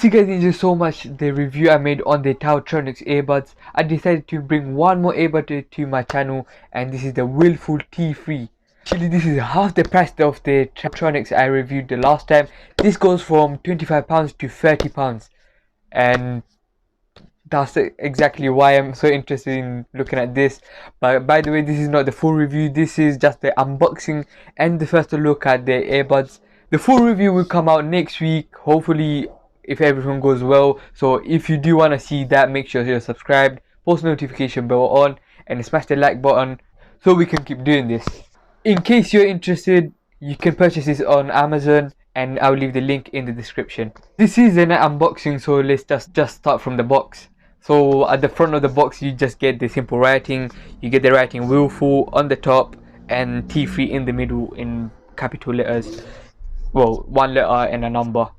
you guys enjoyed so much the review I made on the Tautronics earbuds, I decided to bring one more earbud to my channel, and this is the Willful T3. Actually, this is half the price of the Tautronics I reviewed the last time. This goes from £25 to £30, and that's exactly why I'm so interested in looking at this. But by the way, this is not the full review, this is just the unboxing and the first look at the earbuds. The full review will come out next week, hopefully, if everything goes well. So if you do want to see that, make sure you're subscribed, post notification bell on, and smash the like button so we can keep doing this. In case you're interested, you can purchase this on Amazon, and I'll leave the link in the description. This is an unboxing, so let's just start from the box. So at the front of the box, you just get the simple writing. You get the writing Willful on the top and T3 in the middle in capital letters. Well, one letter and a number.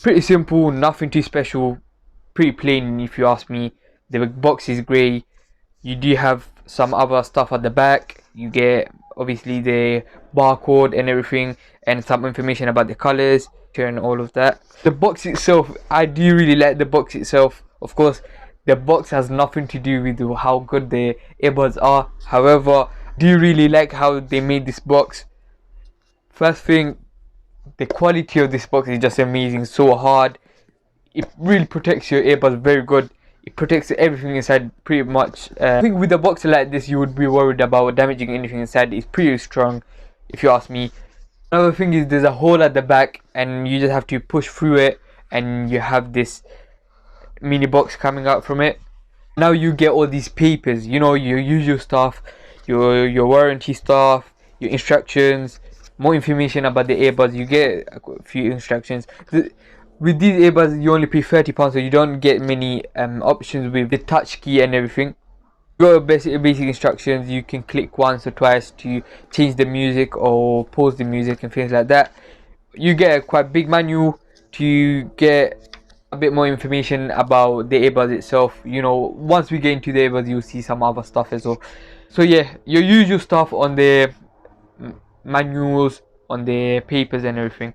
Pretty simple, nothing too special. Pretty plain if you ask me. The box is grey. You do have some other stuff at the back. You get obviously the barcode and everything, and some information about the colors and all of that. The box itself, I do really like the box itself. Of course, the box has nothing to do with how good the earbuds are. However, do you really like how they made this box? First thing, the quality of this box is just amazing. So hard. It really protects your earbuds very good. It protects everything inside pretty much. I think with a box like this, you would be worried about damaging anything inside. It's pretty strong, if you ask me. Another thing is there's a hole at the back, and you just have to push through it, and you have this mini box coming out from it. Now you get all these papers, you know, your usual stuff, your warranty stuff, your instructions, more information about the earbuds. You get a few instructions. With these earbuds, you only pay £30, so you don't get many options with the touch key and everything. You got basic instructions. You can click once or twice to change the music or pause the music and things like that. You get a quite big manual to get a bit more information about the earbuds itself. You know, once we get into the earbuds, you'll see some other stuff as well. So yeah, your usual stuff on the manuals, on the papers and everything.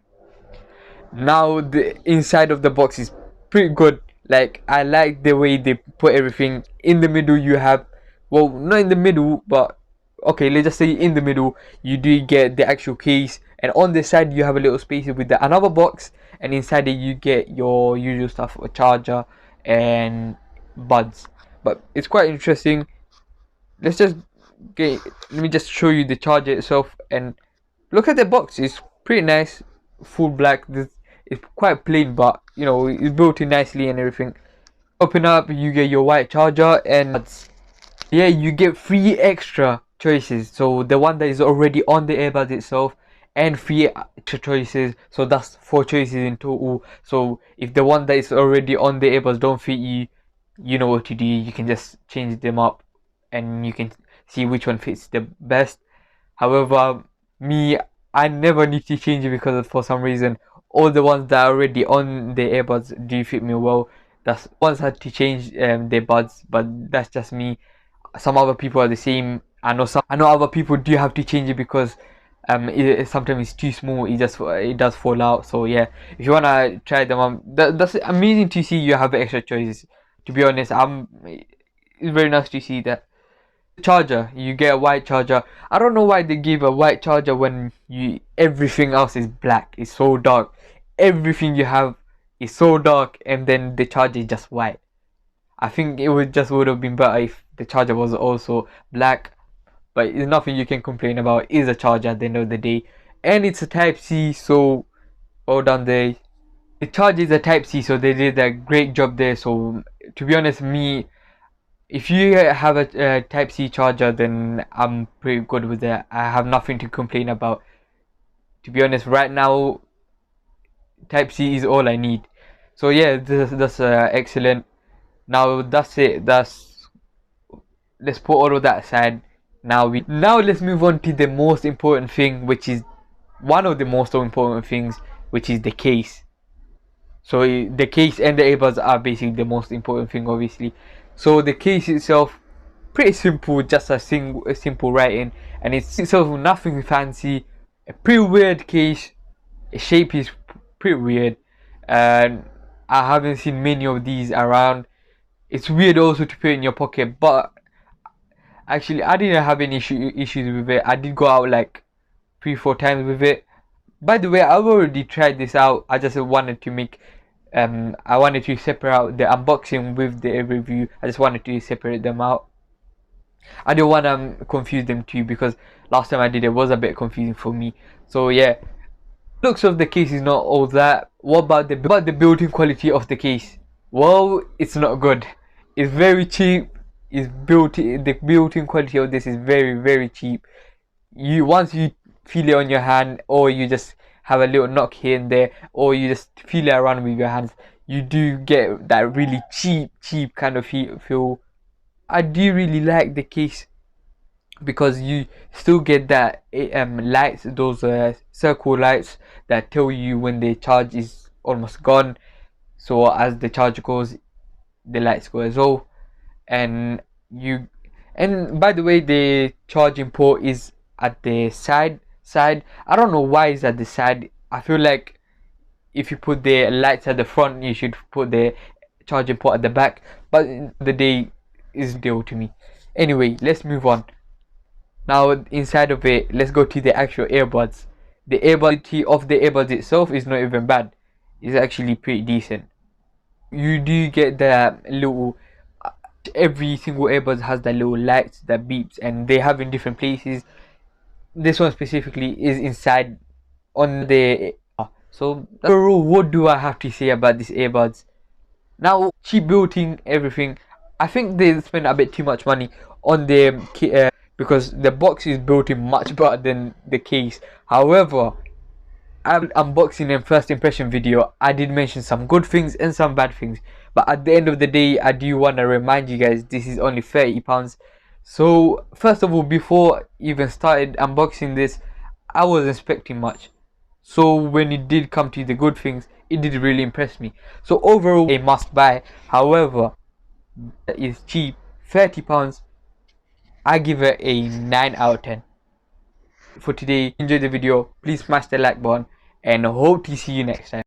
Now the inside of the box is pretty good. Like, I like the way they put everything. In the middle you have, well, not in the middle, but okay, let's just say in the middle you do get the actual case, and on the side you have a little space with another box, and inside it you get your usual stuff, a charger and buds. But it's quite interesting. Let me just show you the charger itself, and look at the box. It's pretty nice, full black. It's quite plain, but you know, it's built in nicely and everything. Open up, you get your white charger, and yeah, you get 3 extra choices. So the one that is already on the earbud itself, and 3 extra choices, so that's 4 choices in total. So if the one that is already on the earbuds don't fit you, you know what to do. You can just change them up, and you can see which one fits the best. However, me, I never need to change it, because for some reason all the ones that are already on the earbuds do fit me well. That's once I had to change the buds, but that's just me. Some other people are the same. I know other people do have to change it because sometimes it's too small. It does fall out. So yeah, if you wanna try them, that's amazing to see you have extra choices. To be honest, it's very nice to see that. Charger, you get a white charger. I don't know why they give a white charger when everything else is black. It's so dark. Everything you have is so dark, and then the charger is just white. I think it would have been better if the charger was also black, but it's nothing you can complain about. It's a charger at the end of the day, and it's a Type C, so well done there. The charger is a Type C, so they did a great job there. So to be honest, if you have a Type C charger, then I'm pretty good with that. I have nothing to complain about. To be honest, right now, Type C is all I need. So yeah, that's excellent. Now that's it. Let's put all of that aside. Now let's move on to the most important thing, which is one of the most important things, which is the case. So the case and the earbuds are basically the most important thing, obviously. So the case itself, pretty simple, just a simple writing, and it's itself nothing fancy. A pretty weird case. The shape is pretty weird, and I haven't seen many of these around. It's weird also to put it in your pocket, but actually I didn't have any issues with it. I did go out like 3-4 times with it. By the way, I've already tried this out. I just wanted to make I wanted to separate out the unboxing with the review. I just wanted to separate them out. I don't want to confuse them too, because last time I did it was a bit confusing for me. So yeah, looks of the case is not all that. What about the built-in quality of the case? Well, it's not good. It's very cheap. The built-in quality of this is very cheap. You once you feel it on your hand, or you just have a little knock here and there, or you just feel it around with your hands, you do get that really cheap kind of feel. I do really like the case because you still get that lights, those circle lights that tell you when the charge is almost gone. So as the charge goes, the lights go as well. And you and by the way, the charging port is at the side. I don't know why it's at the side. I feel like if you put the lights at the front, you should put the charging port at the back, but the day is deal to me. Anyway, let's move on. Now inside of it, let's go to the actual earbuds. The earbudity of the earbuds itself is not even bad. It's actually pretty decent. You do get the little every single earbuds has that little lights that beeps, and they have in different places. This one specifically is inside on the so overall, what do I have to say about these earbuds? Now, cheap built-in everything. I think they spend a bit too much money on the because the box is built in much better than the case. However, unboxing and first impression video, I did mention some good things and some bad things, but at the end of the day, I do want to remind you guys this is only £30. So first of all, before even started unboxing this, I was expecting much. So when it did come to the good things, it did really impress me. So overall, a must buy. However, it's cheap, £30. I give it a 9 out of 10. For today, enjoy the video, please smash the like button, and hope to see you next time.